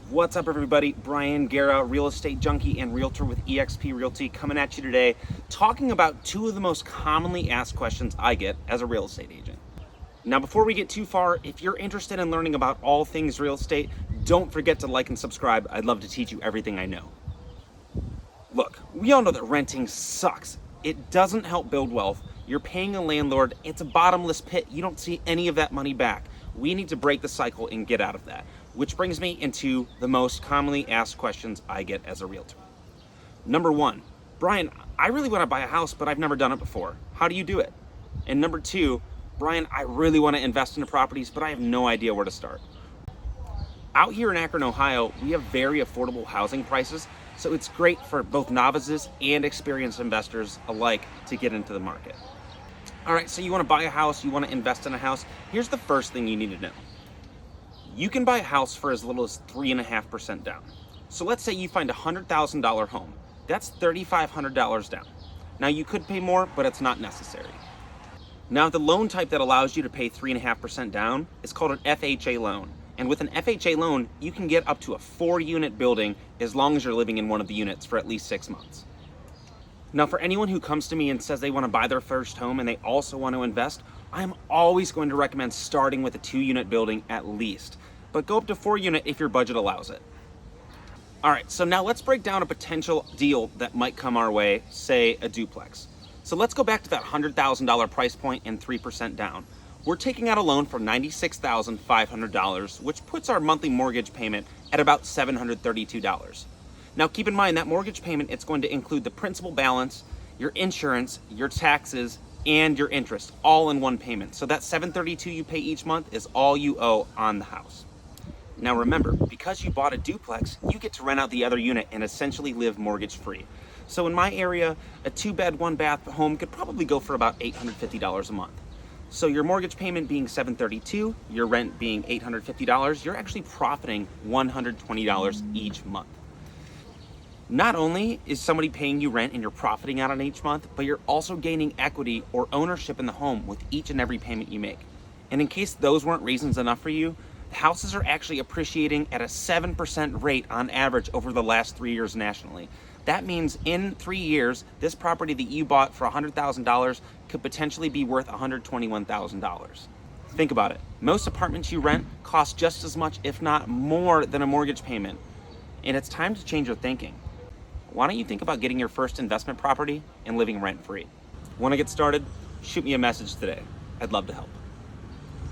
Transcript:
What's up, everybody? Brian Guerra, real estate junkie and realtor with eXp Realty, coming at you today, talking about two of the most commonly asked questions I get as a real estate agent. Now, before we get too far, if you're interested in learning about all things real estate, don't forget to like and subscribe. I'd love to teach you everything I know. Look, we all know that renting sucks. It doesn't help build wealth. You're paying a landlord. It's a bottomless pit. You don't see any of that money back. We need to break the cycle and get out of that. Which brings me into the most commonly asked questions I get as a realtor. Number one, Brian, I really want to buy a house, but I've never done it before. How do you do it? And number two, Brian, I really want to invest into properties, but I have no idea where to start. Out here in Akron, Ohio, we have very affordable housing prices, so it's great for both novices and experienced investors alike to get into the market. All right, so you want to buy a house, you want to invest in a house. Here's the first thing you need to know. You can buy a house for as little as 3.5% down. So let's say you find a $100,000 home. That's $3,500 down. Now you could pay more, but it's not necessary. Now the loan type that allows you to pay 3.5% down is called an FHA loan. And with an FHA loan, you can get up to a 4-unit building as long as you're living in one of the units for at least 6 months. Now for anyone who comes to me and says they want to buy their first home and they also want to invest, I'm always going to recommend starting with a 2-unit building at least, but go up to 4-unit if your budget allows it. All right, so now let's break down a potential deal that might come our way, say a duplex. So let's go back to that $100,000 price point and 3% down. We're taking out a loan for $96,500, which puts our monthly mortgage payment at about $732. Now keep in mind that mortgage payment, it's going to include the principal balance, your insurance, your taxes, and your interest all in one payment. So that $732 you pay each month is all you owe on the house. Now remember, because you bought a duplex, you get to rent out the other unit and essentially live mortgage free. So in my area, a 2-bed, 1-bath home could probably go for about $850 a month. So your mortgage payment being $732, your rent being $850, you're actually profiting $120 each month. Not only is somebody paying you rent and you're profiting out on each month, but you're also gaining equity or ownership in the home with each and every payment you make. And in case those weren't reasons enough for you, houses are actually appreciating at a 7% rate on average over the last 3 years nationally. That means in 3 years, this property that you bought for $100,000 could potentially be worth $121,000. Think about it. Most apartments you rent cost just as much, if not more, than a mortgage payment. And it's time to change your thinking. Why don't you think about getting your first investment property and living rent-free? Want to get started? Shoot me a message today. I'd love to help.